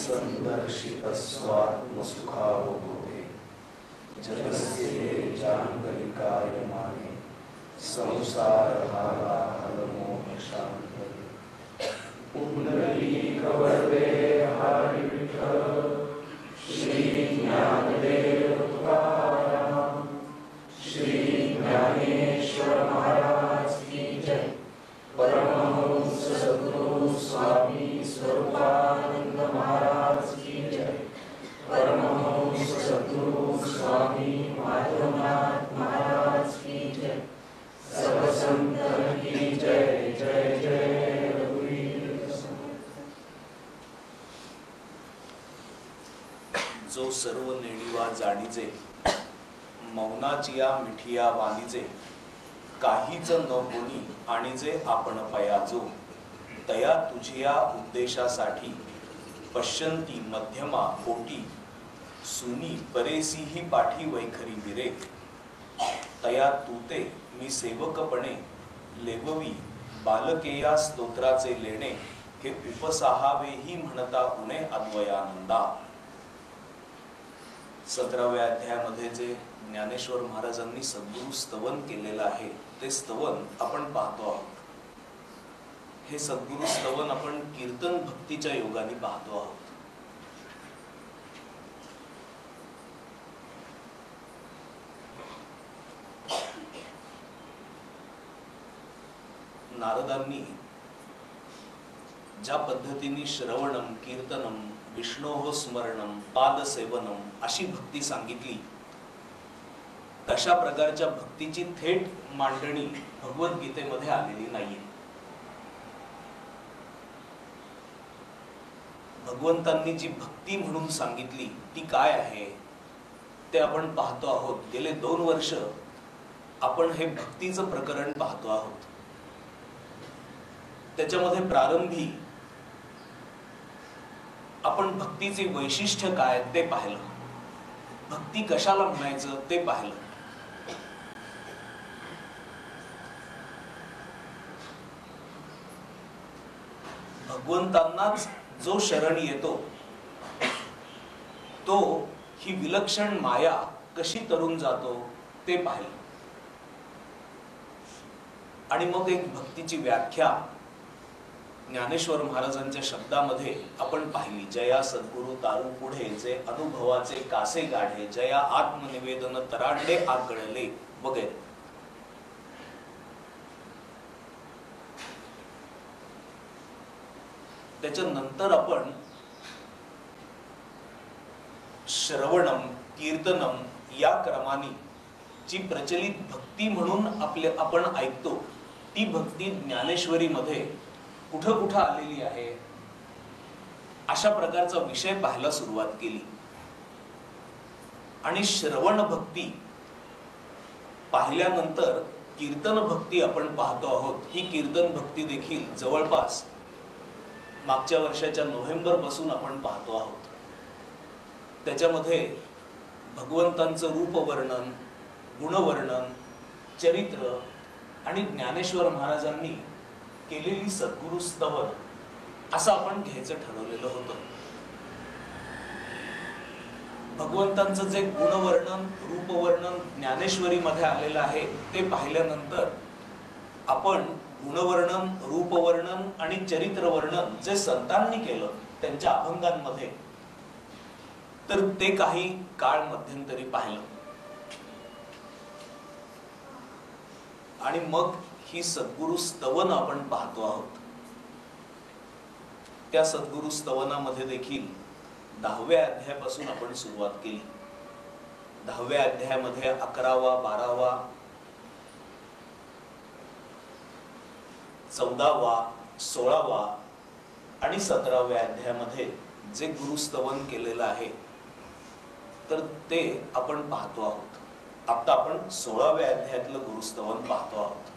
संदर्शितस्वात्मसुखावबोधे जगस्य जाङ्गलिकायमाने संसारहाराहलमोहशान्तये पुण्डरीकवरदे हरि विठ्ठल श्री ज्ञानदेव तुकाराम श्री ज्ञानेश्वर महाराज की जय। परमहंस सद्गुरु स्वामी स्वरूपानंद महाराज की जय। परमहंस सद्गुरु स्वामी माधवनाथ महाराज की जय। सब संतन की जय जय जय रघुवीर। जो सर्व नेणिवा जाणीजे मौनाचिया मिठिया वाणीजे काहीच न होनी आणि जे आपण पयाजो तया तुझिया उद्देशासाठी पश्यंती मध्यमा पोटी सुनी परेसी ही पाठी वैखरी विरे तया तूते मी सेवकपणे लेववी बालकेया स्तोत्राचे लेणे हे उपसाहावेही म्हणता उणे अद्वयानंदा। 17व्या अध्यायामध्ये जे ज्ञानेश्वर महाराजांनी सद्गुरु स्तवन केलेलं आहे ते स्तवन आपण पाहतो आहोत। हे सद्गुरु स्तवन आपण कीर्तन भक्तीच्या योगाने पाहतो आहोत। नारदांनी ज्या पद्धतीने श्रवणम कीर्तनम विष्णोः स्मरणम पादसेवनम अशी भक्ती सांगितली तशा प्रकारच्या भक्तीची थेट मांडणी भगवद्गीतेमध्ये आलेली नाहीये। भगवंतांनी जी भक्ती म्हणून सांगितली ती काय आहे ते आपण पाहतो आहोत। गेले 2 वर्ष आपण हे भक्तीचं प्रकरण पाहतो आहोत। त्याच्यामध्ये प्रारंभी आपण भक्तीचे वैशिष्ट्य काय ते पाहिलं, भक्ती कशाला म्हणायचं ते पाहिलं। भगवंतांनाच जो शरण येतो तो ही विलक्षण माया कशी तरून जातो ते पाहिलं आणि मग एक भक्तीची व्याख्या ज्ञानेश्वर महाराजांच्या शब्दामध्ये आपण पाहिली। जया सद्गुरु तारू पुढे जे अनुभवाचे कासे गाढे जया आत्मनिवेदन तरांडे आगळले वगैरे। त्याच्यानंतर आपण श्रवणम कीर्तनम या क्रमाने जी प्रचलित भक्ती म्हणून आपण ऐकतो ती भक्ती ज्ञानेश्वरी मध्ये कुठं कुठं आलेली आहे अशा प्रकारचा विषय पाहायला सुरुवात केली। आणि श्रवण भक्ती पाहिल्यानंतर कीर्तन भक्ती आपण पाहतो आहोत। ही कीर्तन भक्ती देखील जवळपास मागच्या वर्षाच्या नोव्हेंबर पासून आपण पाहतो आहोत। त्याच्यामध्ये भगवंतांचं रूप वर्णन, गुणवर्णन, चरित्र आणि ज्ञानेश्वर महाराजांनी केलेली सद्गुरु स्तवन असं आपण घ्यायचं ठरवलेलं होतं। भगवंतांचं जे गुणवर्णन रूपवर्णन ज्ञानेश्वरी मध्ये आलेलं आहे ते पाहिल्यानंतर आपण गुणवर्णन रूपवर्णन आणि चरित्र वर्णन जे संतांनी केलं त्यांच्या अभंगांमध्ये तर ते काही काळ मध्यंतरी पाहिलं आणि मग ही सद्गुरु स्तवन आपण पाहतो आहोत। त्या सद्गुरु स्तवनामध्ये देखील 10व्या अध्यायापासून आपण सुरुवात केली। 10व्या अध्यायामध्ये 11वा 12वा 14वा 16वा आणि 17व्या अध्यायामध्ये जे गुरुस्तवन केलेलं आहे तर ते आपण पाहतो आहोत। आता आपण 16व्या अध्यायातलं गुरुस्तवन पाहतो आहोत।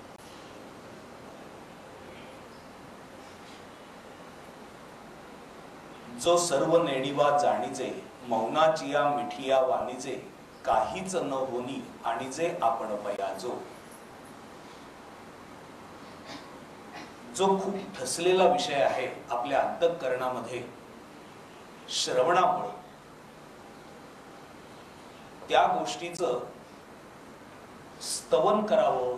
जो सर्व नेणिवा जाणीजे मौनाचिया मिठिया वाणीजे काहीच न होनी आणि जे आपण पयाजो। जो खूप ठसलेला विषय आहे आपल्या अंतःकरणामध्ये श्रवणामुळे त्या गोष्टीचं स्तवन करावं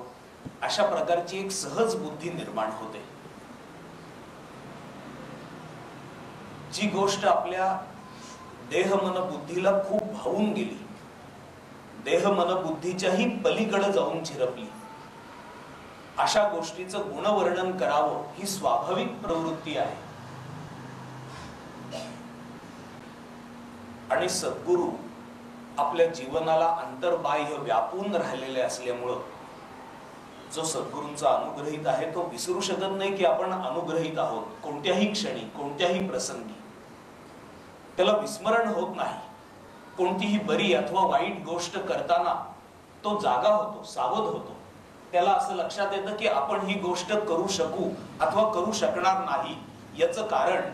अशा प्रकारची एक सहज बुद्धी निर्माण होते. जी गोष्ट आपल्या देह मन बुद्धीला खूप भावून गेली, देह मन बुद्धीच्याही पलीकडे जाऊन झिरपली, अशा गोष्टीचं गुणवर्णन करावं ही स्वाभाविक प्रवृत्ती आहे. आणि सद्गुरु आपल्या जीवनाला अंतर्बाह्य व्यापून राहिलेले असल्यामुळं जो सद्गुरूंचा अनुग्रहित आहे तो विसरू शकत नाही की आपण अनुग्रहित आहोत. कोणत्याही क्षणी, कोणत्याही प्रसंगी त्याला विस्मरण होत नाही. कोणतीही बरी अथवा वाईट गोष्ट करताना तो जागा होतो, सावध होतो. त्याला असं लक्षात येतं की आपण ही गोष्ट करू शकू अथवा करू शकणार नाही, याचं कारण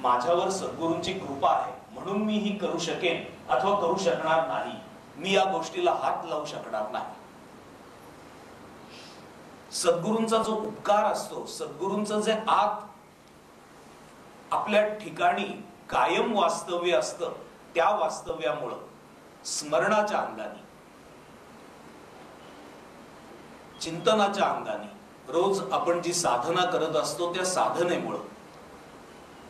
माझ्यावर सद्गुरूंची कृपा आहे म्हणून मी ही करू शकेन अथवा करू शकणार नाही, मी या गोष्टीला हात लावू शकणार नाही. सद्गुरूंचा जो उपकार असतो, सद्गुरूंचं जे आत आपल्या ठिकाणी कायम वास्तव्य असतं, त्या वास्तव्यामुळं स्मरणाच्या अंगाने, चिंतनाच्या अंगाने रोज आपण जी साधना करत असतो त्या साधनेमुळं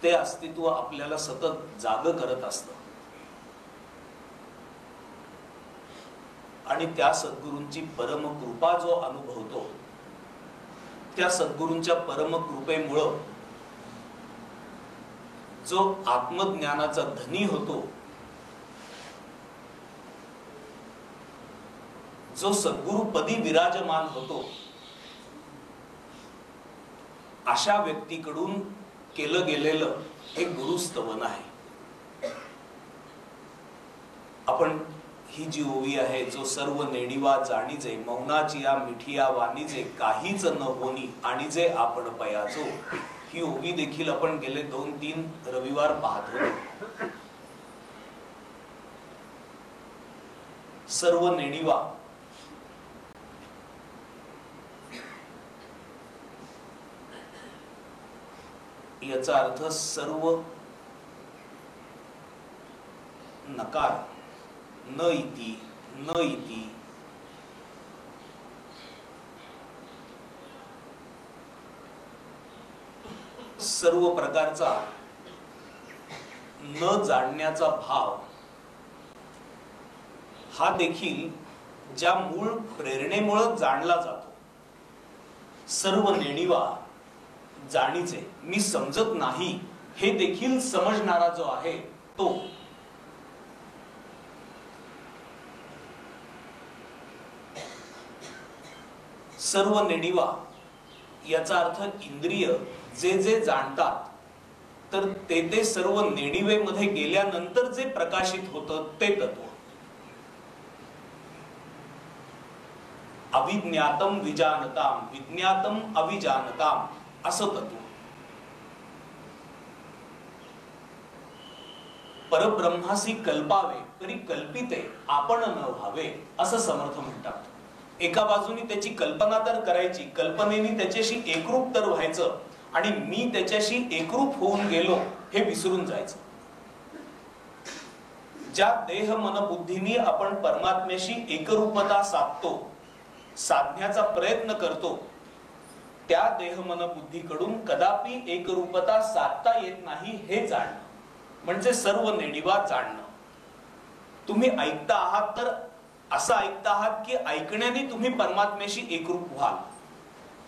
ते अस्तित्व आपल्याला सतत जाग करत असतं. आणि त्या सद्गुरूंची परम कृपा जो अनुभवतो, त्या सद्गुरूंच्या परम कृपेमुळं जो आत्मज्ञानाचा धनी होतो, जो सद्गुरुपदी विराजमान होतो, अशा व्यक्तीकडून केलं गेलेलं हे गुरुस्तवन आहे. आपण ही जी ओवी आहे, जो सर्व नेणिवा जाणीजे, मौनाची या मिठिया वाणीजे, काहीच न होनी आणि जे आपण पयाचो, ही ओवी देखील आपण गेले 2-3 रविवार पाहत होतो. सर्व नेणिवा याचा अर्थ सर्व नकार, न इति, न इति, सर्व प्रकारचा न जाणण्याचा भाव हा देखील ज्या मूळ प्रेरणेमुळे जाणला जातो. सर्व नेणिवा जाणीचे, मी समजत नाही हे देखील समजणारा जो आहे तो. सर्व नेणिवा याचा अर्थ इंद्रिय जे जे जाणतात, तर ते सर्व नेणिवेमध्ये गेल्यानंतर जे प्रकाशित होतं ते तत्व. अविज्ञातम विजानताम, विज्ञातम अविजानताम, असं तत्व. परब्रह्मासी कल्पावे तरी कल्पिते आपण न व्हावे, असं समर्थ म्हणतात. एका बाजूनी त्याची कल्पना तर करायची, कल्पनेने त्याच्याशी एकरूप तर व्हायचं, आणि मी त्याच्याशी एकरूप होऊन गेलो हे विसरून जायचं. ज्या देह मन बुद्धीनी आपण परमात्म्याशी एकरूपता साधतो, साधण्याचा प्रयत्न करतो, त्या देह मन बुद्धीकडून कदापि एकरूपता साधता येत नाही हे जाणणं म्हणजे सर्व नेणिवा जाणणं. तुम्ही ऐकता आहात तर असं ऐकता आहात की ऐकण्याने तुम्ही परमात्म्याशी एकरूप व्हाल,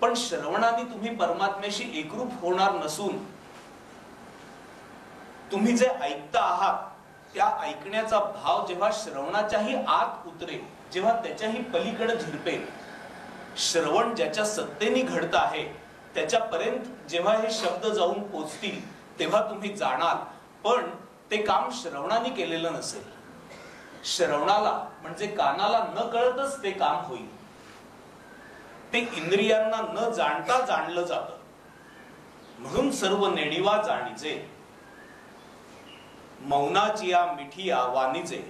पण श्रवणाने तुम्ही परमात्म्याशी एकरूप होणार नसून तुम्ही जे ऐकता आहात त्या ऐकण्याचा भाव जेव्हा श्रवणाच्याही आत उतरेल, जेव्हा त्याच्याही पलीकडे झिरपेल, श्रवण ज्याच्या सत्तेने घडत आहे त्याच्यापर्यंत जेव्हा हे शब्द जाऊन पोचतील तेव्हा तुम्ही जाणाल, पण ते काम श्रवणाने केलेलं नसेल. श्रवणाला म्हणजे कानाला न कळतच ते काम होईल. ते इंद्रियांना न जाणता जाणलं जातं. म्हणून सर्व नेणिवा जाणीजे, मौनाची या मिठिया वाणीजे.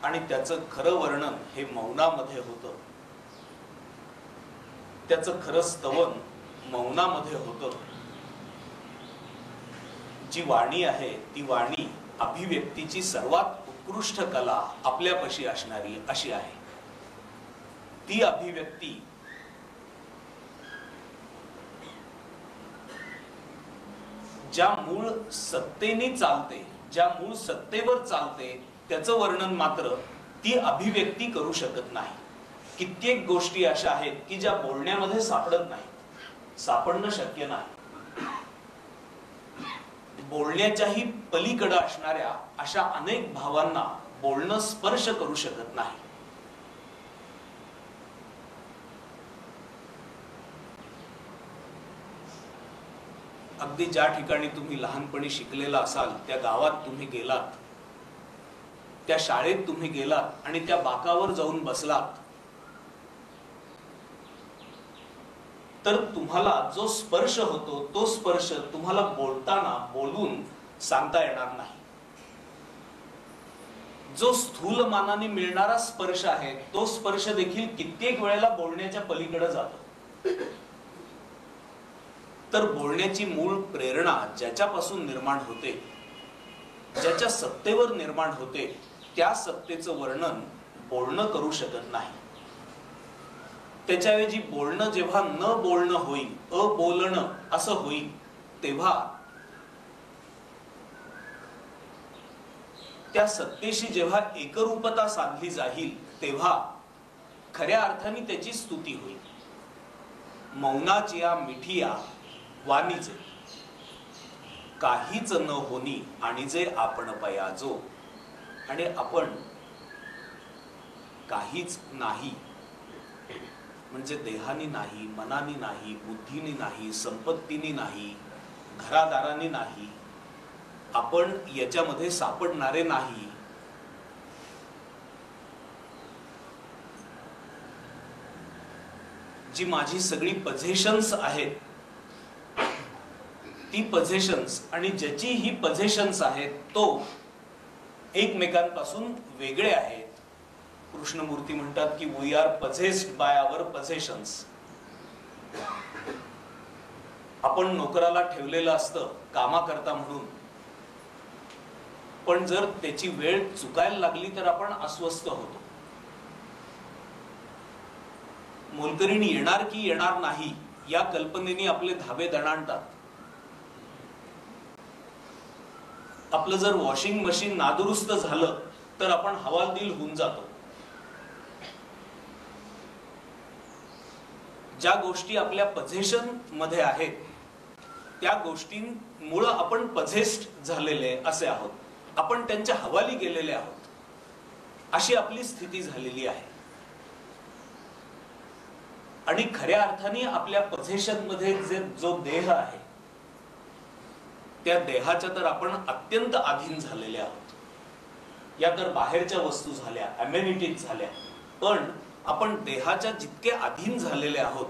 आणि त्याचं खरं वर्णन हे मौनामध्ये होतं. त्याचं खरं स्तवन मौनामध्ये होतं. जी वाणी आहे ती वाणी अभिव्यक्तीची सर्वात उत्कृष्ट कला आपल्यापाशी असणारी अशी आहे. ती अभिव्यक्ती ज्या मूळ सत्तेने चालते, ज्या मूळ सत्तेवर चालते, त्याचं वर्णन मात्र ती अभिव्यक्ती करू शकत नाही. कित्येक गोष्टी अशा आहेत की ज्या बोलण्यामध्ये सापडत नाही, सापडणं शक्य नाही. बोलण्याच्याही पलीकडे असणाऱ्या अशा अनेक भावांना बोलणं स्पर्श करू शकत नाही. अगदी ज्या ठिकाणी तुम्ही लहानपणी शिकलेला असाल त्या गावात तुम्ही गेलात, त्या शाळेत तुम्ही गेलात आणि त्या बाकावर जाऊन बसलात, तर तुम्हाला जो स्पर्श होतो तो स्पर्श तुम्हाला बोलताना बोलून सांगता येणार नाही. जो स्थूल मानाने मिळणारा स्पर्श आहे तो स्पर्श देखील कित्येक वेळेला बोलण्याच्या पलीकडे जातो. तर बोलण्याची मूळ प्रेरणा ज्याच्यापासून निर्माण होते, ज्याच्या सत्तेवर निर्माण होते, त्या सत्तेचं वर्णन बोलणं करू शकत नाही. त्याच्याऐवजी बोलणं जेव्हा न बोलणं होईल, अबोलणं असं होईल, तेव्हा त्या सत्तेशी जेव्हा एकरूपता साधली जाईल, तेव्हा खऱ्या अर्थाने त्याची स्तुती होईल. मौनाचिया मिठिया वाणीचे काहीच न होनी आणि जे आपण पयाजो. आणि आपण काहीच नाही म्हणजे देहानी नाही, मनानी नाही, बुद्धीनी नाही, संपत्तीनी नाही, घरादारानी नाही, आपण याच्यामध्ये सापडणारे नाही. जी माझी सगळी पझेशन्स आहेत, ती पझेशन्स आणि ज्याची ही पझेशन्स आहेत तो एकमेकांपासून वेगळे आहेत. कृष्णमूर्ती म्हणतात की वी आर पझेस्ड बाय आवर पझेशन्स. आपण नोकराला ठेवलेलं असतं कामाकरता म्हणून, पण जर त्याची वेळ चुकायला लागली तर आपण अस्वस्थ होतो. मोलकरीण येणार की येणार नाही या कल्पनेने आपले धाबे दणाणतात. आपलं जर वॉशिंग मशीन नादुरुस्त झालं तर आपण हवालदिल होऊन जातो. ज्या गोष्टी आपल्या पझेशन मध्ये आहेत त्या गोष्टींमुळे आपण पझेस्ड झालेले असे आहोत, आपण त्यांच्या हवाली गेलेले आहोत, अशी आपली स्थिती झालेली आहे. आणि खऱ्या अर्थाने आपल्या पझेशन मध्ये जो देह आहे त्या देहाच्या तर आपण अत्यंत अधीन झालेले आहोत. या तर बाहेरच्या वस्तू झाल्या, अमेनिटीज झाल्या, पण आपण देहाच्या जितके अधीन झालेले आहोत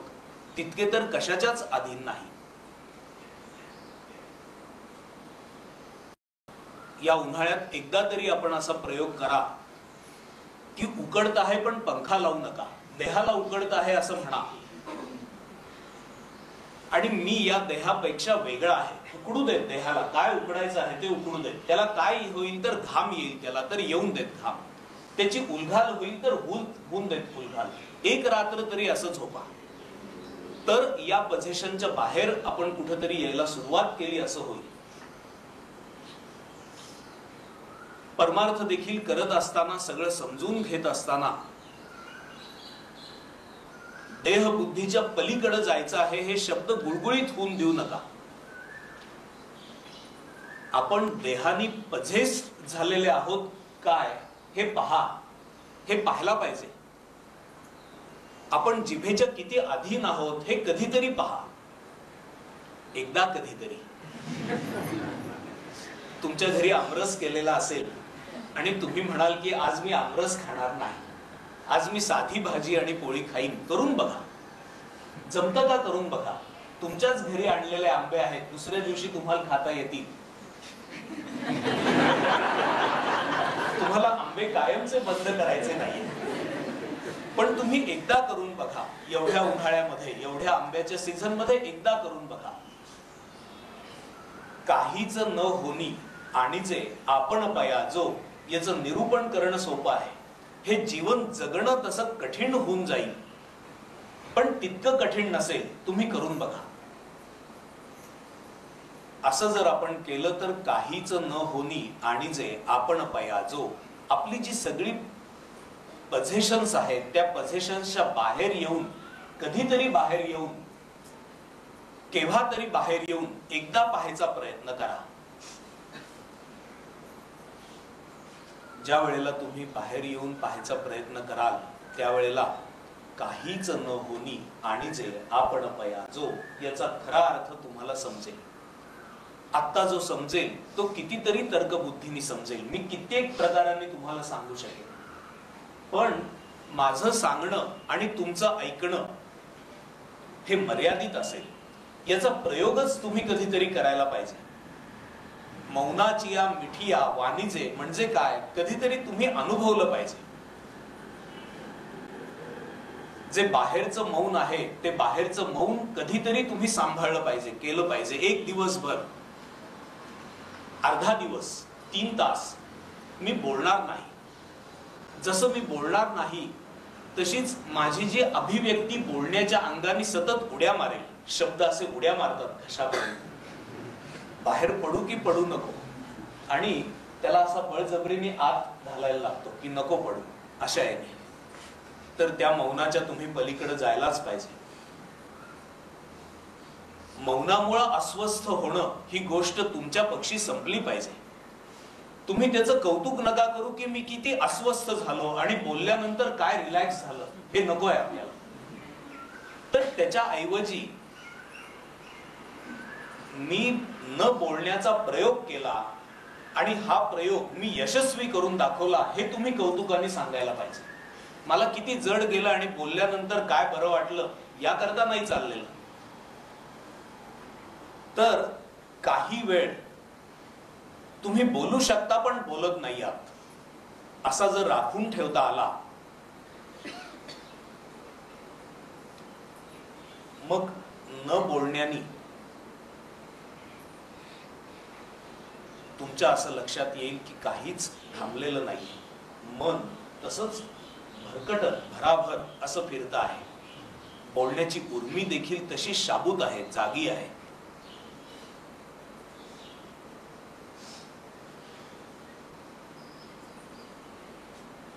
तितके तर कशाच्याच अधीन नाही. या उन्हाळ्यात एकदा तरी आपण असा प्रयोग करा की उकडत आहे पण पंखा लावू नका, देहाला उकडत आहे असं म्हणा आणि मी या देहापेक्षा वेगळा आहे. उकडू देत देहाला, काय उकडायचं आहे ते उकडू देत. त्याला काय होईल तर घाम येईल, त्याला तर येऊन देत घाम. त्याची उलघाल होईल तर होऊन देत उलघाल. एक रात्र तरी असं झोपा. तर या पझेशनच्या बाहेर आपण कुठेतरी यायला सुरुवात केली असं होईल. परमार्थ देखील करत असताना, सगळं समजून घेत असताना देह बुद्धीच्या पलीकडे जायचं आहे हे शब्द गुळगुळीत होऊन देऊ नका. आपण देहानी पझेस झालेले आहोत काय हे पहा, हे पाहायला पाहिजे. आपण जिभेच्या किती अधीन आहोत हे कधीतरी पहा. एकदा कधीतरी तुमच्या घरी आमरस केलेला असेल आणि तुम्ही म्हणाल की आज मी आमरस खाणार नाही, आज मी साधी भाजी आणि पोळी खाईन. करून बघा, जमतं का करून बघा. तुमच्याच घरी आणलेले आंबे आहेत, दुसऱ्या दिवशी तुम्हाला खाता येतील. तुम्हाला आंबे कायमचे बंद करायचे नाही. पण तुम्ही एकदा करून बघा, एवढ्या उन्हाळ्यामध्ये, एवढ्या आंब्याच्या सीझन मध्ये एकदा करून बघा. काहीच न होनी आणि जे आपण पयाजो याचं निरूपण करणं सोपं आहे. हे जीवन जगणं तसं कठीण होऊन जाईल, पण तितकं कठीण नसेल. तुम्ही करून बघा. असं जर आपण केलं तर काहीच न होनी आणि जे आपण पयाजो, आपली जी सगळी पझेशन्स आहेत त्या पझेशन्सच्या बाहेर येऊन, कधीतरी बाहेर येऊन, केव्हा तरी बाहेर येऊन एकदा पाहायचा प्रयत्न करा. ज्या वेळेला तुम्ही बाहेर येऊन पाहायचा प्रयत्न कराल त्यावेळेला काहीच न होनी आणि जे आपण पयाजो याचा खरा अर्थ तुम्हाला समजेल. आत्ता जो समजेल तो कितीतरी तर्कबुद्धीने समजेल. मी कित्येक प्रकारांनी तुम्हाला सांगू शकेन, पण माझं सांगणं आणि तुमचं ऐकणं हे मर्यादित असेल. याचा प्रयोगच तुम्ही कधीतरी करायला पाहिजे. मौनाची या मिठिया वाणीचे म्हणजे काय कधीतरी तुम्ही अनुभवलं पाहिजे. जे बाहेरचं मौन आहे ते बाहेरचं मौन कधीतरी तुम्ही सांभाळलं पाहिजे, केलं पाहिजे. एक दिवसभर, अर्धा दिवस, 3 तास मी बोलणार नाही. जसं मी बोलणार नाही तशीच माझी जी अभिव्यक्ती बोलण्याच्या अंगाने सतत उड्या मारेल. शब्द असे उड्या मारतात घशापर्यंत. बाहेर पडू की पडू नको, आणि त्याला असा बळजबरीने आत घालायला लागतो की नको पडू अशा याने. तर त्या मौनाच्या तुम्ही पलीकडे जायलाच पाहिजे. मौनामुळे अस्वस्थ होणं ही गोष्ट तुमच्या पक्षी संपली पाहिजे. तुम्ही त्याचं कौतुक नका करू की मी किती अस्वस्थ झालो आणि बोलल्यानंतर काय रिलॅक्स झालं, हे नको आहे आपल्याला. तर त्याच्या ऐवजी मी न बोलण्याचा प्रयोग केला आणि हा प्रयोग मी यशस्वी करून दाखवला, हे तुम्ही कौतुकाने सांगायला पाहिजे. मला किती जड गेलं आणि बोलल्यानंतर काय बरं वाटलं याकरता नाही चाललेलं. तर काही वेळ तुम्ही बोलू शकता पण बोलत नाही आहात, असा जर राखून ठेवता आला, मग न बोलण्यानी तुमच्या असं लक्षात येईल की काहीच थांबलेलं नाही. मन तसंच भरकटत भराभर असं फिरत आहे. बोलण्याची उर्मी देखील तशी शाबूत आहे, जागी आहे.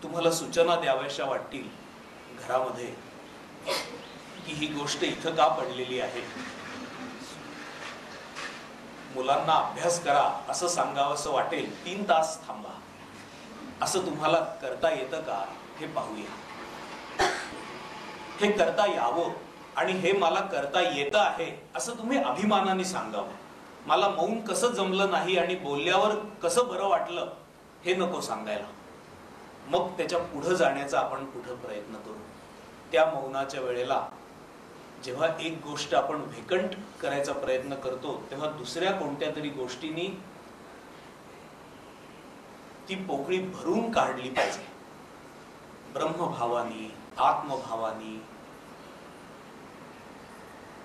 तुम्हाला सूचना द्याव्याशा वाटतील घरामध्ये की ही गोष्ट इथं का पडलेली आहे. मुलांना अभ्यास करा असं सांगावंसं वाटेल, 3 तास थांबा असं तुम्हाला करता येतं का हे पाहूया. हे करता यावं आणि हे मला करता येतं आहे असं तुम्ही अभिमानाने सांगावं. मला मौन कसं जमलं नाही आणि बोलल्यावर कसं बरं वाटलं हे नको सांगायला. मग त्याच्या पुढे जाण्याचा आपण पुढे प्रयत्न करू. त्या मौनाच्या वेळेला जेव्हा एक गोष्ट आपण व्हेकंट करायचा प्रयत्न करतो तेव्हा दुसऱ्या कोणत्या तरी गोष्टींनी ती पोकळी भरून काढली पाहिजे. ब्रह्मभावानी, आत्मभावानी,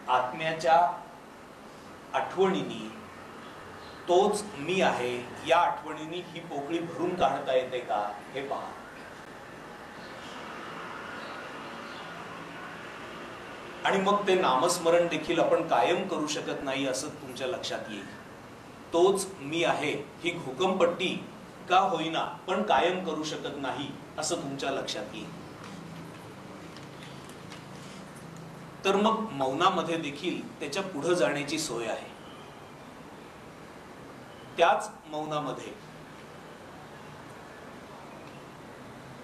आत्म्याच्या आठवणीनी, तोच मी आहे या आठवणीनी ही पोकळी भरून काढता येते का हे पहा. आणि मग ते नामस्मरण देखील आपण कायम करू शकत नाही असं तुमच्या लक्षात येईल. तोच मी आहे ही घोकंपट्टी का होईना पण कायम करू शकत नाही असं तुमच्या लक्षात येईल. तर मग मौनामध्ये देखील त्याच्या पुढे जाण्याची सोय आहे. त्याच मौनामध्ये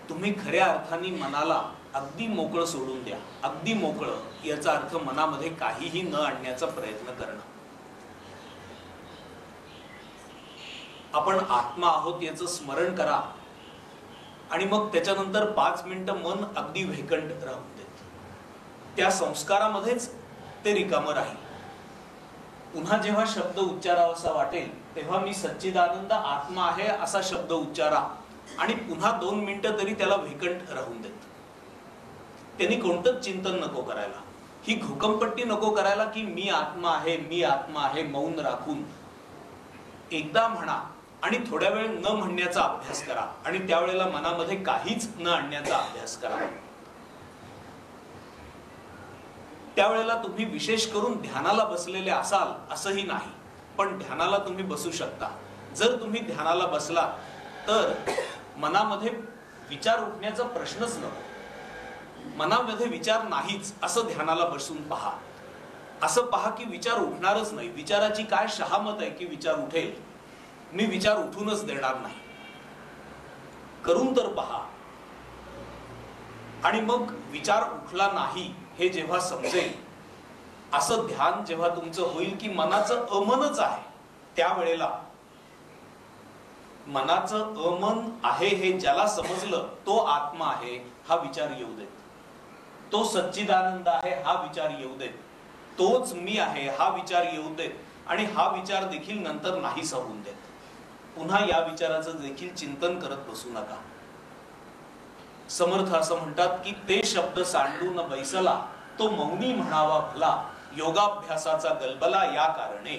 तुम्ही खऱ्या अर्थाने मनाला अगदी मोकळं सोडून द्या. अगदी मोकळं याचा अर्थ मनामध्ये काहीही न आणण्याचा प्रयत्न करणं. आपण आत्मा आहोत याचं स्मरण करा आणि मग त्याच्यानंतर 5 मिनिटं मन अगदी व्हेकंट राहून देत. त्या संस्कारामध्येच ते रिकामं राहील. पुन्हा जेव्हा शब्द उच्चारावासा वाटेल तेव्हा मी सच्चिदानंद आत्मा आहे असा शब्द उच्चारा आणि पुन्हा 2 मिनिटं तरी त्याला व्हेकंट राहून देत. त्यांनी कोणतंच चिंतन नको करायला, ही घोकंपट्टी नको करायला की मी आत्मा आहे, मी आत्मा आहे मौन राखून. एकदा म्हणा आणि थोड्या वेळ न म्हणण्याचा अभ्यास करा आणि त्यावेळेला मनामध्ये काहीच न आणण्याचा अभ्यास करा. त्यावेळेला तुम्ही विशेष करून ध्यानाला बसलेले असाल असंही नाही, पण ध्यानाला तुम्ही बसू शकता. जर तुम्ही ध्यानाला बसला तर मनामध्ये विचार उठण्याचा प्रश्नच नको. मनामध्ये विचार नाहीच असं ध्यानाला बसून पहा. असं पहा की विचार उठणारच नाही. विचाराची काय शहामत आहे की विचार उठेल? मी विचार उठूनच देणार नाही. करून तर पहा. आणि मग विचार उठला नाही हे जेव्हा समजेल, असं ध्यान जेव्हा तुमचं होईल की मनाचं अमनच आहे, त्यावेळेला मनाचं अमन आहे हे ज्याला समजलं तो आत्मा आहे हा विचार येऊ देत. तो सच्चिदानंद आहे हा विचार येऊ देत. तोच मी आहे हा विचार येऊ देत. आणि हा विचार देखील नंतर नाहीसा होऊन देत. पुन्हा या विचाराचं देखील चिंतन करत बसू नका. समर्थ असं म्हणतात की ते शब्द सांडून बैसला तो मौनी म्हणावा भला, योगाभ्यासाचा गलबला या कारणे.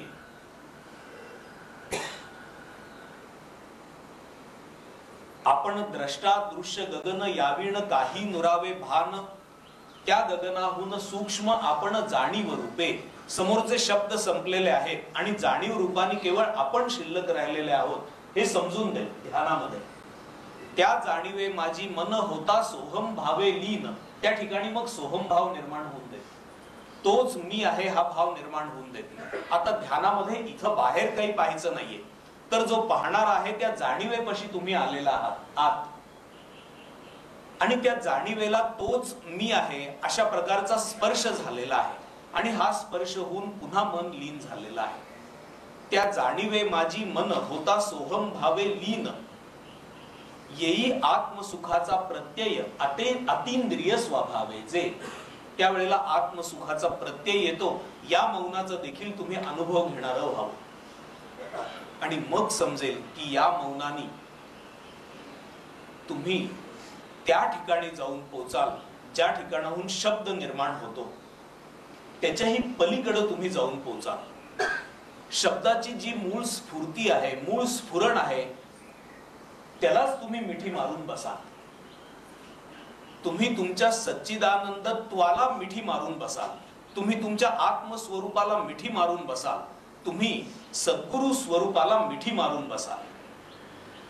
आपण द्रष्टा दृश्य गगन याविण काही नुरावे भान, त्या गगनाहून सूक्ष्म आपण जाणीव रूपे. समोरचे शब्द संपलेले आहेत आणि जाणीव रूपाने केवळ आपण शिल्लक राहिलेले आहोत हे समजून दे ध्यानामध्ये. त्या जाणीवे माझी मन होता सोहम भावे लीन. त्या ठिकाणी मग सोहम भाव निर्माण होऊन दे. तोच मी आहे हा भाव निर्माण होऊन देते. आता ध्यानामध्ये इथं बाहेर काही पाहायचं नाहीये, तर जो पाहणार आहे त्या जाणीवेपाशी तुम्ही आलेला आहात आणि त्या जाणीवेला तोच मी आहे अशा प्रकारचा स्पर्श झालेला आहे. आणि हा स्पर्श होऊन पुन्हा मन लीन झालेला आहे. त्या जाणीवे माझी मन होता सोहम भावे लीन, येई आत्मसुखाचा प्रत्यय अतींद्रिय स्वभावे जे. त्यावेळेला आत्मसुखाचा प्रत्यय येतो. या मौनाचा देखील तुम्ही अनुभव घेणार व्हावं. आणि मग समजेल की या मौनाने तुम्ही त्या ठिकाणी जाऊन पोचाल ज्या ठिकाणाहून शब्द निर्माण होतो. त्याच्याही पलीकडे तुम्ही जाऊन पोचाल. शब्दाची जी मूळ स्फूर्ती आहे, मूळ स्फुरण आहे, त्यालाच तुम्ही मिठी मारून बसाल. तुम्ही तुमच्या सच्चिदानंदत्वाला मिठी मारून बसाल. तुम्ही तुमच्या आत्मस्वरूपाला मिठी मारून बसाल. तुम्ही सद्गुरु स्वरूपाला मिठी मारून बसाल.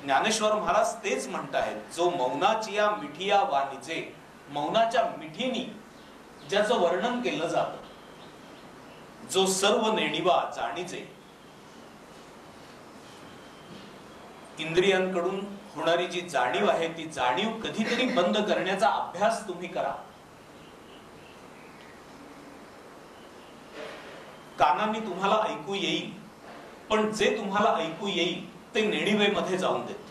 ज्ञानेश्वर महाराज तेच म्हणतायत, जो मौनाची या मिठिया वाणीचे, मौनाच्या मिठीनी ज्याचं वर्णन केलं जातं, जो सर्व नेणिवा जाणीचे. इंद्रियांकडून होणारी जी जाणीव आहे ती जाणीव कधीतरी बंद करण्याचा अभ्यास तुम्ही करा. कानांनी तुम्हाला ऐकू येईल, पण जे तुम्हाला ऐकू येईल ते नेणिवेमध्ये जाऊन देत.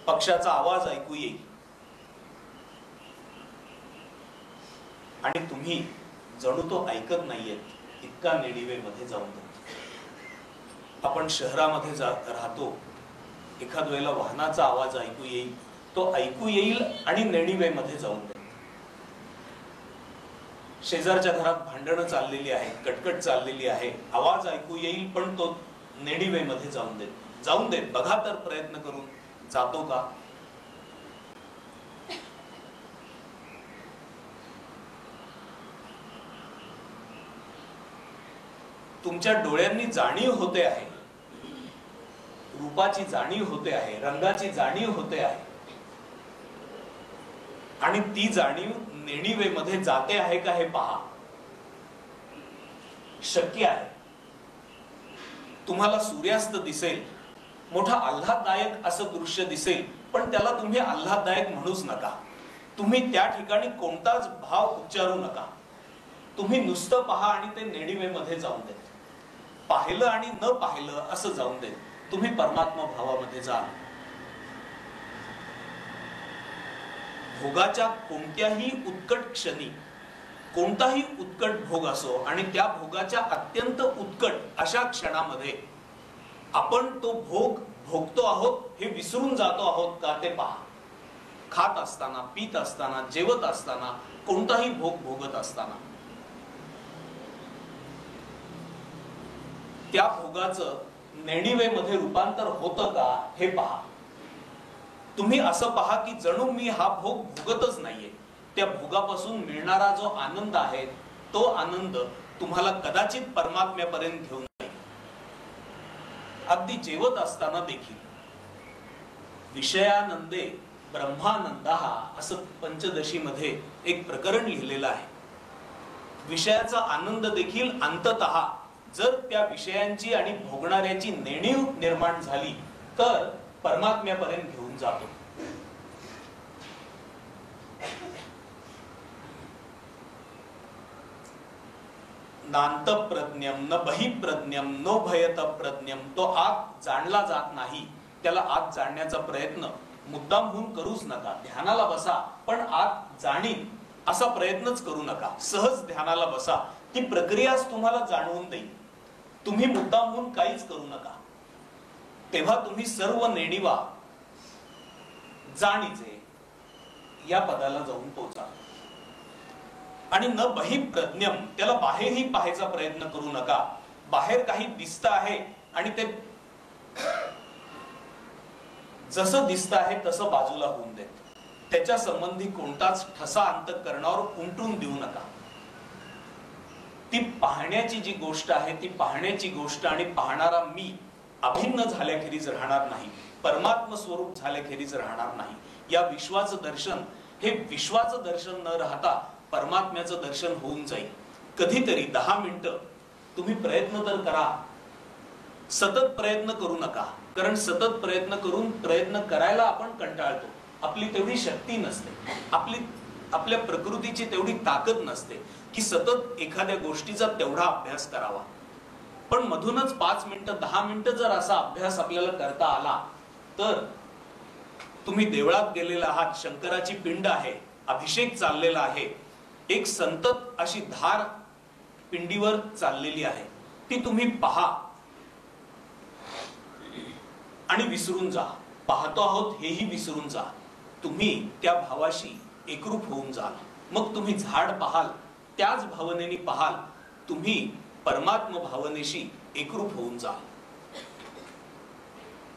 पक्षाचा आवाज ऐकू येईल आणि तुम्ही जणू तो ऐकत नाहीयेत इतका नेणिवेमध्ये जाऊन देत. आपण शहरामध्ये राहतो, एखाद वेळेला वाहनाचा आवाज ऐकू येईल, तो ऐकू येईल आणि नेणिवेमध्ये जाऊन देत. शेजारच्या घरात भांडणं चाललेली आहेत, कटकट चाललेली आहे, आवाज ऐकू येईल पण तो नेणिवेमध्ये जाऊन देत. जाऊन देत. बघा तर प्रयत्न करून जातो का? तुमच्या डोळ्यांनी जाणीव होते आहे, रूपाची जाणीव होते आहे, रंगाची जाणीव होते आहे आणि ती जाणीव नेणिवेमध्ये जाते आहे का हे पहा. शक्य आहे. तुम्हाला सूर्यास्त दिसेल, मोठा आल्हाददायक असं दृश्य दिसेल, पण त्याला तुम्ही आल्हाददायक म्हणूच नका. तुम्ही त्या ठिकाणी कोणताच भाव उच्चारू नका. तुम्ही नुसतं पहा आणि ते नेणिवेमध्ये जाऊन देत. पाहिलं आणि न पाहिलं असं जाऊन देत. तुम्ही परमात्मा भावामध्ये जा. भोगाच्या कोणत्याही उत्कट क्षणी, कोणताही उत्कट भोग असो आणि त्या भोगाच्या अत्यंत उत्कट अशा क्षणामध्ये आपण तो भोग भोगतो आहोत हे विसरून जातो आहोत का ते पहा. खात असताना, पीत असताना, जेवत असताना, कोणताही भोग भोगत असताना त्या भोगाचं नेणिवेमध्ये रूपांतर होतं का हे पहा. तुम्ही असं पहा की जणू मी हा भोग भोगतच नाहीये. त्या भोगापासून मिळणारा जो आनंद आहे तो आनंद तुम्हाला कदाचित परमात्म्यापर्यंत घेऊन जाईल. अगदी जेवत असताना देखील विषयानंदे ब्रह्मानंदः असं पंचदशीमध्ये एक प्रकरण लिहिलेलं आहे. विषयाचा आनंद देखील अंततः जर त्या विषयांची आणि भोगणाऱ्याची नेणीव निर्माण झाली तर परमात्म्यापर्यंत घेऊन जातो. नांत प्रज्ञम न बहिप्रज्ञम नो भयत प्रज्ञम. तो आत जाणला जात नाही, त्याला आत जाणण्याचा प्रयत्न मुद्दाम होऊन करूच नका. ध्यानाला बसा पण आत जाणीन असा प्रयत्नच करू नका. सहज ध्यानाला बसा, ती प्रक्रियाच तुम्हाला जाणवून देईल. तुम्ही मुद्दाम होऊन काहीच करू नका. तेव्हा तुम्ही सर्व नेणिवा जाणीचे या पदाला जाऊन पोहोचा. आणि न बहिप्रज्ञम, त्याला बाहेरही पाहायचा प्रयत्न करू नका. बाहेर काही दिसत आहे आणि ते जसं दिसत आहे तसं बाजूला होऊन देत. त्याच्या संबंधी कोणताच ठसा अंतःकरणावर उमटून देऊ नका. ती पाहण्याची जी गोष्ट आहे ती पाहण्याची गोष्ट आणि पाहणारा मी अभिन्न झाल्याखेरीज राहणार नाही, परमात्म स्वरूप झाल्याखेरीज राहणार नाही. या विश्वाचं दर्शन हे विश्वाचं दर्शन न राहता परमात्म्याचं दर्शन होऊन जाईल. कधीतरी 10 मिनिटं तुम्ही प्रयत्न तर करा. सतत प्रयत्न करू नका, कारण सतत प्रयत्न करून प्रयत्न करायला आपण कंटाळतो. आपली तेवढी शक्ती नसते, आपल्या प्रकृतीची तेवढी ताकद नसते की सतत एखाद्या गोष्टीचा तेवढा अभ्यास करावा. पण मधूनच 5 मिनिटं 10 मिनिटं जर असा अभ्यास आपल्याला करता आला तर तुम्ही देवळात गेलेला आहात, शंकराची पिंड आहे, अभिषेक चाललेला आहे, एक संतत अशी धार पिंडीवर चाललेली आहे, ती तुम्ही पहा आणि विसरून जा. पाहतो आहोत हेही विसरून जा. तुम्ही त्या भावाशी एकरूप होऊन जाल. मग तुम्ही झाड पाहाल, त्याच भावनेने पाहाल, तुम्ही परमात्म भावनेशी एकरूप होऊन जाल.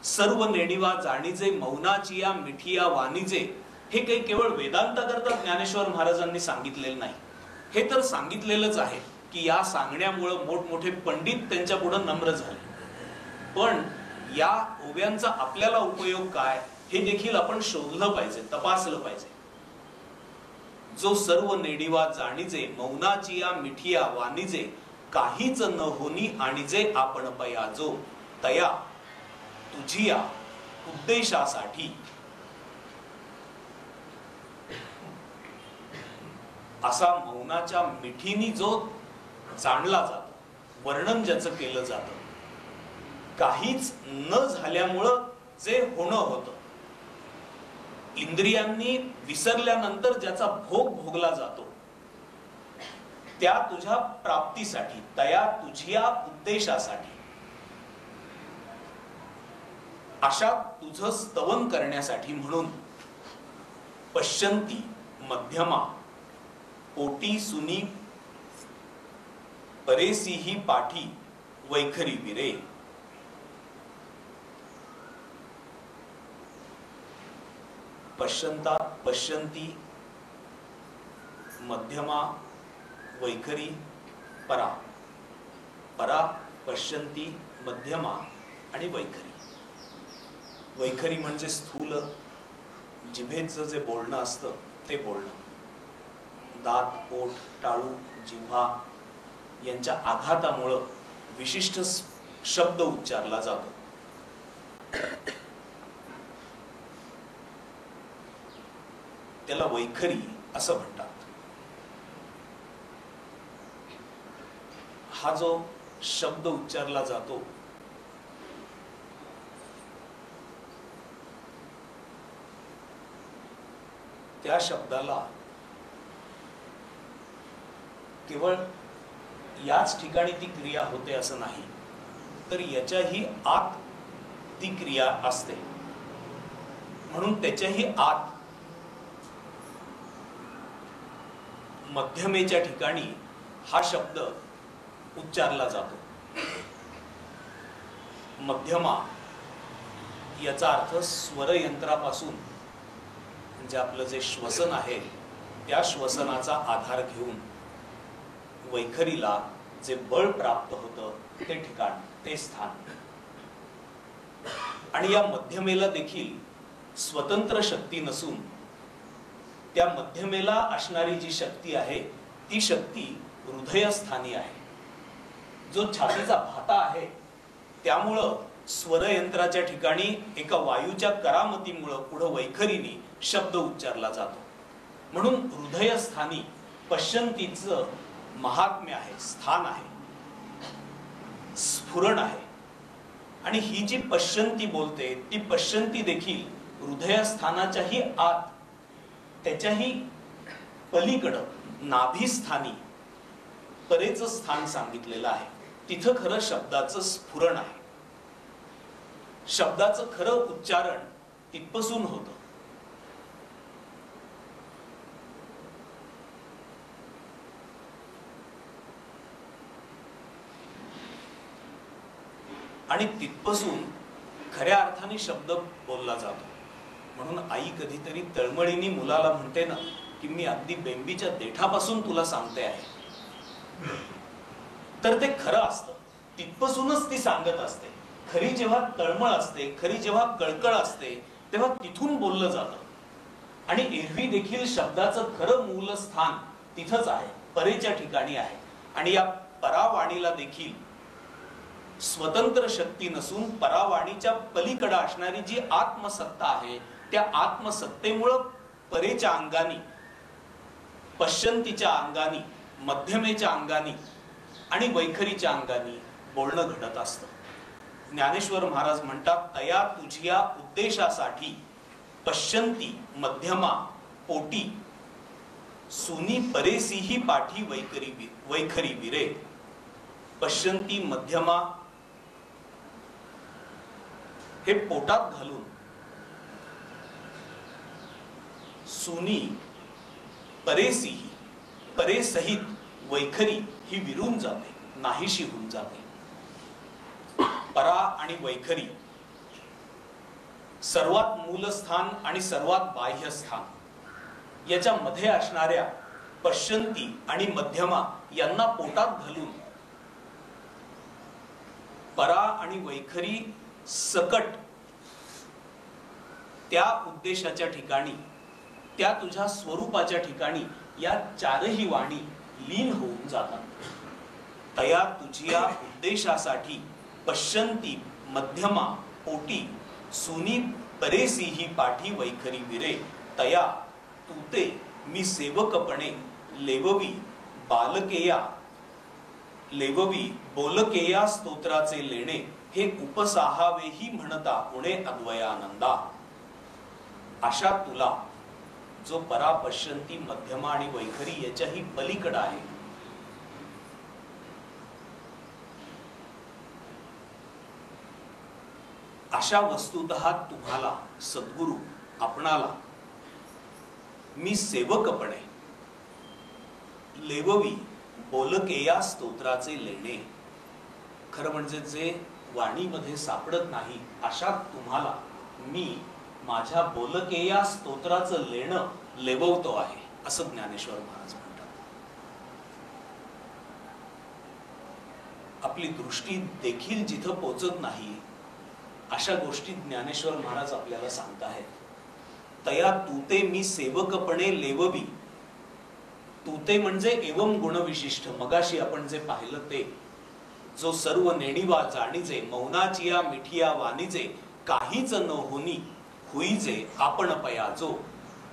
सर्व नेणिवा जाणीजे मौनाची या मिठिया वाणीजे, हे काही केवळ वेदांत करता ज्ञानेश्वर महाराजांनी सांगितलेलं नाही. हे तर सांगितलेलंच आहे की या सांगण्यामुळे मोठमोठे पंडित त्यांच्या पुढे नम्र झाले. पण या ओव्यांचा आपल्याला उपयोग काय हे देखील आपण शोधलं पाहिजे, तपासलं पाहिजे. जो सर्व नेणिवा जाणीजे मौनाची या मिठिया वाणीजे, काहीच न होनी आणि जे आपण पयाजो, तया तुझिया उद्देशासाठी. असा मौनाच्या मिठीनी जो जाणला जातो, वर्णन ज्याचं केलं जातं, काहीच न झाल्यामुळं जे होणं होतं, इंद्रियांनी विसरल्यानंतर ज्याचा भोग भोगला जातो, त्या तुझ्या प्राप्तीसाठी, तया तुझ्या उद्देशासाठी, अशा तुझं स्तवन करण्यासाठी म्हणून पश्यंती मध्यमा पोटी सुनी परेसीही पाठी वैखरी विरे. पश्यंता, पश्यंती, मध्यमा, वैखरी, परा. परा, पश्यंती, मध्यमा आणि वैखरी. वैखरी म्हणजे स्थूल जिभेचं जे बोलणं असतं ते बोलणं. दात, पोट, टाळू, जिव्हा यांच्या आघातामुळं विशिष्ट शब्द उच्चारला जातो. त्याला वैखरी असं म्हणतात. हा जो शब्द उच्चारला जातो त्या शब्दाला केवळ याच ठिकाणी ती क्रिया होते असं नाही, तर याच्याही आत ती क्रिया असते. म्हणून त्याच्याही आत मध्यमेच्या ठिकाणी हा शब्द उच्चारला जातो. मध्यमा याचा अर्थ स्वरयंत्रापासून म्हणजे आपलं जे श्वसन आहे त्या श्वसनाचा आधार घेऊन वैखरीला जे बळ प्राप्त होतं ते ठिकाण, ते स्थान. आणि या मध्यमेला देखील स्वतंत्र शक्ती नसून त्या मध्यमेला असणारी जी शक्ती आहे ती शक्ती हृदयस्थानी आहे. जो छातीचा भाता आहे त्यामुळं स्वरयंत्राच्या ठिकाणी एका वायूच्या करामतीमुळं पुढे वैखरीने शब्द उच्चारला जातो. म्हणून हृदयस्थानी पश्यंतीचं महात्म्य आहे, स्थान आहे, स्फुरण आहे. आणि ही जी पश्यंती बोलते ती पश्यंती देखील हृदयस्थानाच्याही आत, त्याच्याही पलीकडं नाभीस्थानी परेचं स्थान सांगितलेलं आहे. तिथं खरं शब्दाचं स्फुरण आहे. शब्दाचं खरं उच्चारण तिथपासून होतं. आणि तिथपासून खऱ्या अर्थाने शब्द बोलला जातो. म्हणून आई कधीतरी तळमळीने मुलाला म्हणते ना की मी अगदी बेंबीच्या देठापासून तुला सांगते आहे. तर ते खरं असतं. तिथपासूनच ती सांगत असते. खरी जेव्हा तळमळ असते, खरी जेव्हा कळकळ असते तेव्हा तिथून बोललं जातं. आणि एरवी देखील शब्दाचं खरं मूलस्थान तिथंच आहे, परेच्या ठिकाणी आहे. आणि या परावाणीला देखील स्वतंत्र शक्ती नसून परावाणीच्या पलीकडे असणारी जी आत्मसत्ता आहे त्या आत्मसत्तेमुळं परेच्या अंगानी, पश्यंतीच्या अंगानी, मध्यमेच्या अंगानी आणि वैखरीच्या अंगानी बोलणं घडत असतं. ज्ञानेश्वर महाराज म्हणतात, तया तुझिया उद्देशासाठी पश्यंती मध्यमा पोटी सुनी परेसीही पाठी वैखरी विरे. पश्यंती मध्यमा हे पोटात घालून सुनी परेसीही, परेसहित वैखरी ही विरून जाते, नाहीशी होऊन जाते. परा आणि वैखरी सर्वात मूलस्थान आणि सर्वात बाह्यस्थान याच्या मध्ये असणाऱ्या पश्यंती आणि मध्यमा यांना पोटात घालून परा आणि वैखरी सकट त्या उद्देशाच्या ठिकाणी, त्या तुझ्या स्वरूपाच्या ठिकाणी या चारही वाणी लीन होऊन जातात. तया तुझिया उद्देशासाठी पश्यंती मध्यमा पोटी सुनी परेसीही पाठी वैखरी विरे. तया तूते मी सेवकपणे लेववी बालकेया, लेववी बोलकेया स्तोत्राचे लेणे हे उपसाहावेही म्हणता उणे अद्वयानंदा. अशा तुला जो परा पश्यंती मध्यमा आणि वैखरी याच्याही पलीकडे आहे, अशा वस्तुतः तुम्हाला सद्गुरु आपणाला मी सेवकपणे लेववी बोलकेया स्तोत्राचे लेणे. खरं म्हणजे जे वाणीमध्ये सापडत नाही अशा तुम्हाला मी माझ्या बोलकेया स्तोत्राचं लेणं लेववतो आहे, असं ज्ञानेश्वर महाराज म्हणतात. आपली दृष्टी देखील जिथं पोचत नाही अशा गोष्टी ज्ञानेश्वर महाराज आपल्याला सांगताहेत. तया तूते मी सेवकपणे लेववी. तूते म्हणजे एवम गुणविशिष्ट. मगाशी आपण जे पाहिलं ते, जो सर्व नेणीवा जाणीजे मौनाचिया मिठिया वाणीजे काहीच न होनी हुईजे आपण पयाजो.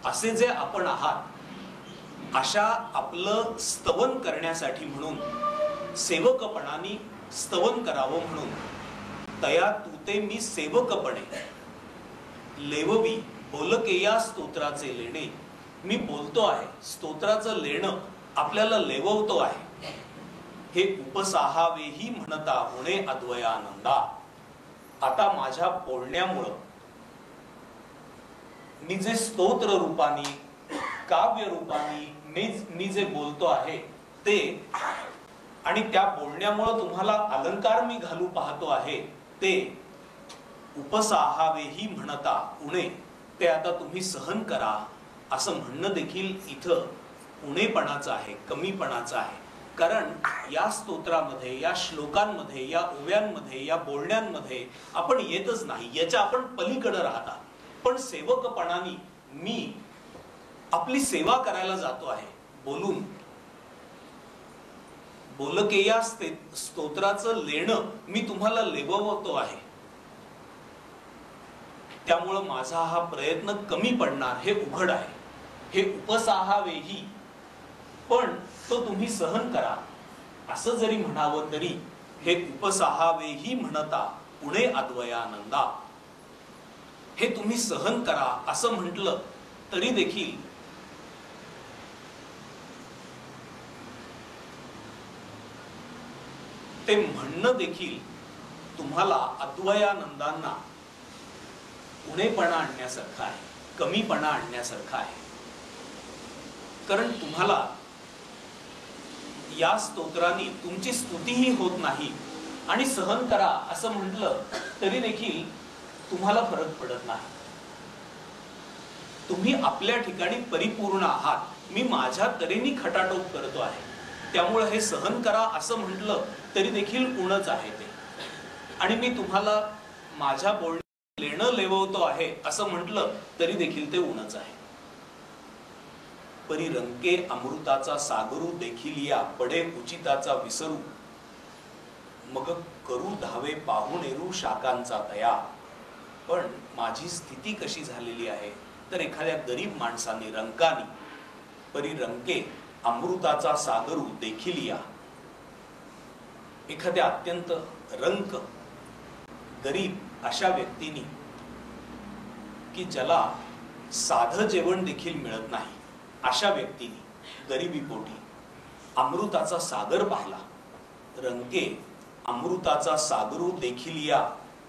असे जे आपण आहात अशा आपलं स्तवन करण्यासाठी म्हणून सेवकपणाने स्तवन करावं म्हणून तया तूते मी सेवकपणे लेववी बोलकेया स्तोत्राचे लेणे. मी बोलतो आहे, स्तोत्राचं लेणं आपल्याला लेववतो आहे. हे उपसाहावेही म्हणता होणे अद्वयानंदा. आता माझ्या बोलण्यामुळं मी जे स्तोत्र रूपानी, काव्य रूपानी मी जे बोलतो आहे ते आणि त्या बोलण्यामुळे तुम्हाला अलंकार मी घालू पाहतो आहे ते उपसाहावेही म्हणता उणे ते आता तुम्ही सहन करा असं म्हणणं देखील इथं उणेपणाचं आहे, कमीपणाचं आहे. कारण या स्तोत्रामध्ये, या श्लोकांमध्ये, या ओव्यांमध्ये, या बोलण्यांमध्ये आपण येतच नाही, याच्या आपण पलीकडे राहता. पण सेवकपणाने मी आपली सेवा करायला जातो आहे बोलून. बोलकेया स्तोत्राचं लेणं मी तुम्हाला लेववतो आहे. त्यामुळं माझा हा प्रयत्न कमी पडणार हे उघड आहे. हे उपसाहावेही, पण तो तुम्ही सहन करा असं जरी म्हणावं तरी हे उपसाहावेही म्हणता उणे अद्वयानंदा, हे तुम्ही सहन करा असं म्हटलं तरी देखील ते म्हणणं देखील तुम्हाला अद्वयानंदांना उणेपणा आणण्यासारखं आहे, कमीपणा आणण्यासारखं आहे. कारण तुम्हाला या स्तोत्राने तुमची स्तुतीही होत नाही आणि सहन करा असं म्हटलं तरी देखील तुम्हाला फरक पडत नाही. तुम्ही आपल्या ठिकाणी परिपूर्ण आहात. मी माझ्या तऱ्हेने खटाटोप करतो आहे, त्यामुळे हे सहन करा असं म्हटलं तरी देखील उणच आहे ते. आणि मी तुम्हाला माझ्या बोलण्यात लेणं लेववतो आहे असं म्हटलं तरी देखील ते उणच आहे. परी रंके अमृताचा सागरू देखील या पडे उचिताचा विसरू, मग करू धावे पाहुणेरू शाकांचा तया. पण माझी स्थिती कशी झालेली आहे तर एखाद्या गरीब माणसाने रंकानी परी रंके अमृताचा सागरू देखील या, एखाद्या अत्यंत रंक गरीब अशा व्यक्तीने की ज्याला साधं जेवण देखील मिळत नाही अशा व्यक्तीने गरिबी पोटी अमृताचा सागर पाहिला. रंके अमृताचा सागरू देखील या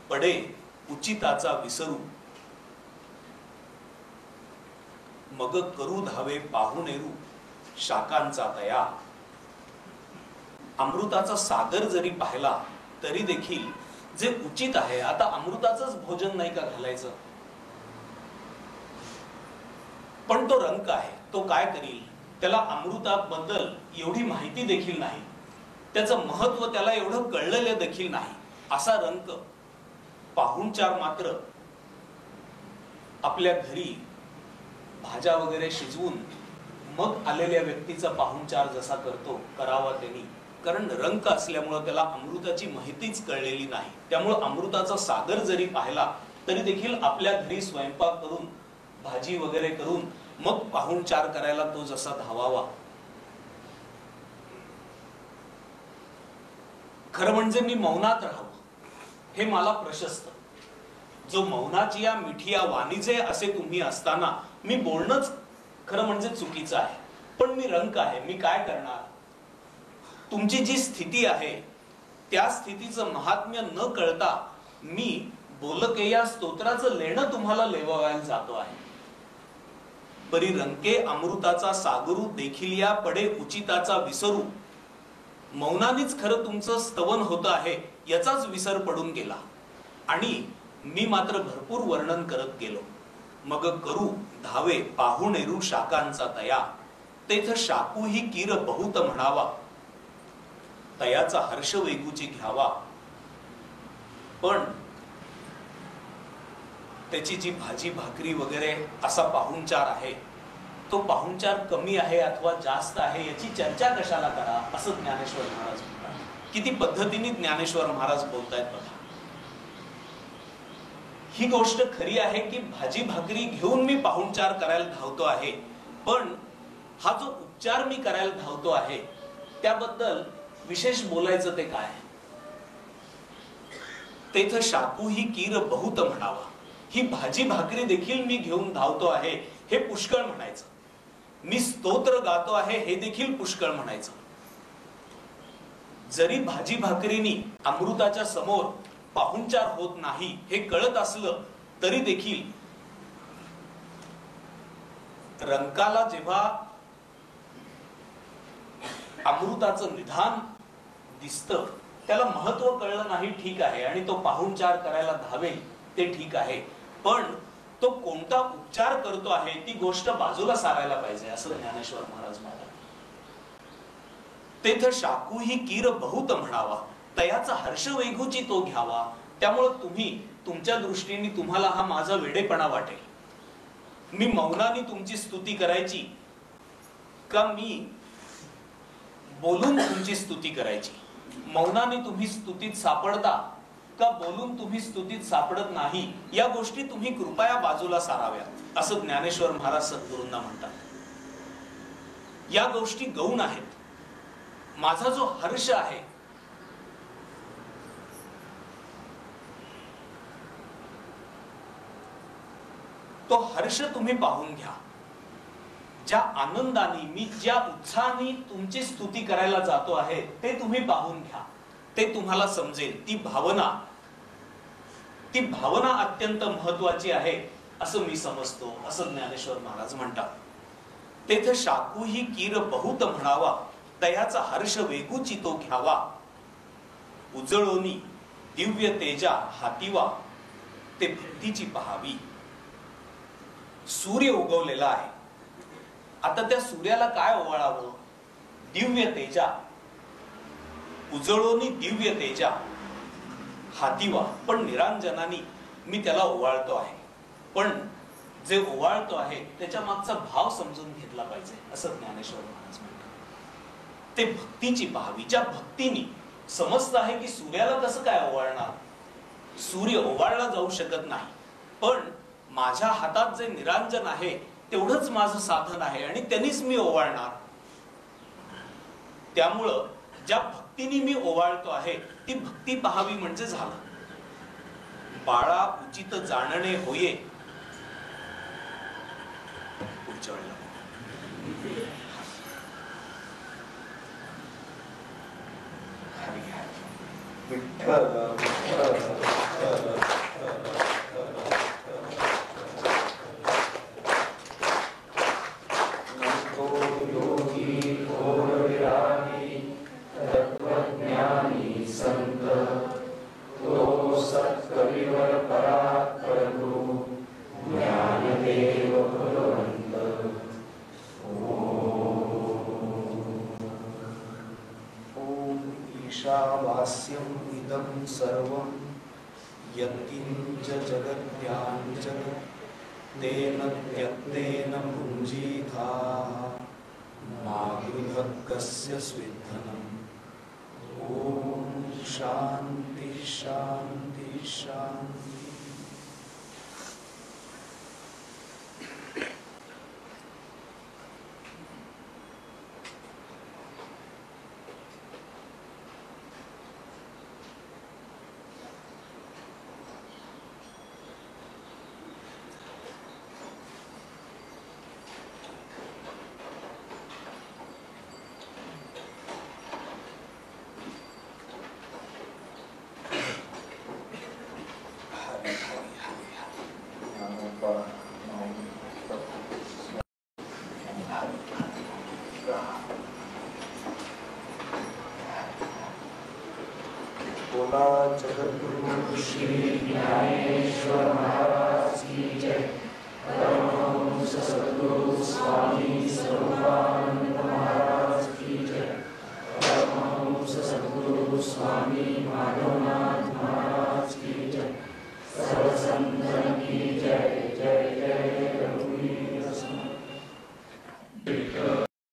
पडे उचिताचा विसरू, मग करू धावे पाहुणेरू शाकांचा तया. अमृताचा सागर जरी पाहिला तरी देखील जे उचित आहे, आता अमृताचंच भोजन नाही का घालायचं, पण तो रंक आहे, तो काय करील, त्याला अमृताबद्दल एवढी माहिती देखील नाही, त्याचं महत्व त्याला एवढं कळलेलं देखील नाही असा रंक पाहुणचार मात्र आपल्या घरी भाज्या वगैरे शिजवून मग आलेल्या व्यक्तीचा पाहुणचार जसा करतो करावा त्यांनी. कारण रंक असल्यामुळे त्याला अमृताची माहितीच कळलेली नाही. त्यामुळे अमृताचा सागर जरी पाहिला तरी देखील आपल्या घरी स्वयंपाक करून भाजी वगैरे करून मग पाहुणचार करायला तो जसा धावावा. खरं म्हणजे मी मौनात राहावं हे मला प्रशस्त. जो मौनाची या मिठिया वाणीचे असे तुम्ही असताना मी बोलणंच खरं म्हणजे चुकीचं आहे. पण मी रंक आहे, मी काय करणार. तुमची जी स्थिती आहे त्या स्थितीचं महात्म्य न कळता मी बोलके या स्तोत्राचं लेणं तुम्हाला लेवायला जातो आहे. परी रंके अमृताचा सागरू देखील या पडे उचिताचा विसरू, मौनानेच खरं तुमचं स्तवन होतं आहे याचाच विसर पडून गेला आणि मी मात्र भरपूर वर्णन करत गेलो. मग करू धावे पाहुणेरू शाकांचा तया, तेथ शाकू ही कीर बहुत म्हणावा, तयाचा हर्ष वेगूची घ्यावा. पण त्याची जी भाजी भाकरी वगैरे असा पाहुणचार आहे तो पाहुणचार कमी आहे अथवा जास्त आहे याची चर्चा कशाला करा असं ज्ञानेश्वर महाराज म्हणतात. किती पद्धतीने ज्ञानेश्वर महाराज बोलतायत बघा. ही गोष्ट खरी आहे की भाजी भाकरी घेऊन मी पाहुणचार करायला धावतो आहे, पण हा जो उपचार मी करायला धावतो आहे त्याबद्दल विशेष बोलायचं ते काय. तेथ शाकू ही कीर बहुत म्हणावा, ही भाजी भाकरी देखील मी घेऊन धावतो आहे हे पुष्कळ म्हणायचं. मी स्तोत्र गातो आहे हे देखील पुष्कळ म्हणायचं. जरी भाजी भाकरीनी अमृताच्या समोर पाहुणचार होत नाही हे कळत असलं तरी देखील रंकाला जेव्हा अमृताचं निधान दिसतं, त्याला महत्व कळलं नाही ठीक आहे, आणि तो पाहुणचार करायला धावेल ते ठीक आहे, पण तो कोणता उपचार करतो आहे ती गोष्ट बाजूला सारायला पाहिजे, असं ज्ञानेश्वर महाराज म्हणतात. तेथ शाकू ही कीर बहुत म्हणावा, तयाचा हर्ष वेघूची तो घ्यावा. त्यामुळे तुम्ही तुमच्या दृष्टीने तुम्हाला हा माझा वेडेपणा वाटेल. मी मौनाने तुमची स्तुती करायची का मी बोलून तुमची स्तुती करायची? मौनाने तुम्ही स्तुतीत सापडता का बोलून तुम्ही स्तुतीत सापडत नाही, या गोष्टी तुम्ही कृपया बाजूला साराव्या, असं ज्ञानेश्वर महाराज सद्गुरूंना म्हणतात. या गोष्टी गौण आहेत. माझा जो हर्ष आहे तो हर्ष तुम्ही पाहून घ्या. ज्या आनंदाने मी ज्या उत्साहाने तुमची स्तुती करायला जातो आहे ते तुम्ही पाहून घ्या, ते तुम्हाला समजेल. ती भावना अत्यंत महत्वाची आहे असं मी समजतो, असं ज्ञानेश्वर महाराज म्हणतात. तेथ शाकू ही कीर बहुत म्हणावा, तयाचा हर्ष वेगूची तो घ्यावा. उजळोनी दिव्य तेजा हातीवा, ते भक्तीची पहावी. सूर्य उगवलेला आहे, आता त्या सूर्याला काय ओवाळावं? दिव्य तेजा. उजळोनी दिव्य तेजा हातीवा, पण निरांजनानी मी त्याला ओवाळतो आहे. पण जे ओवाळतो आहे त्याच्या मागचा भाव समजून घेतला पाहिजे, असं ज्ञानेश्वर महाराज म्हणतात. ते भक्तीची पहावी. ज्या भक्तीने समजत आहे की सूर्याला कसं काय ओवाळणार, सूर्य ओवाळला जाऊ शकत नाही, पण माझ्या हातात जे निरांजन आहे तेवढंच माझं साधन आहे आणि त्यांनीच मी ओवाळणार. त्यामुळं ज्या भक्तीने मी ओवाळतो आहे ती भक्ती पहावी म्हणजे झालं. बाळा उचित जाणणे होये. पुढच्या वेळेला ईशावास्यम् इदं सर्वं यत्किंच जगत्याञ्चल तेन त्यक्तेन भुञ्जीथाः मा गृहः कस्य स्विद्धनम्. ओम शांति शांति शांति. जगद्गुरु श्री ज्ञानेश्वर महाराज की जय. परमहंस सद्गुरु स्वामी स्वरूपानंद महाराज की जय. परमहंस सद्गुरु स्वामी माधवनाथ महाराज की जय. सर्वसंतन की जय. जय जय रघुवीर समर्थ.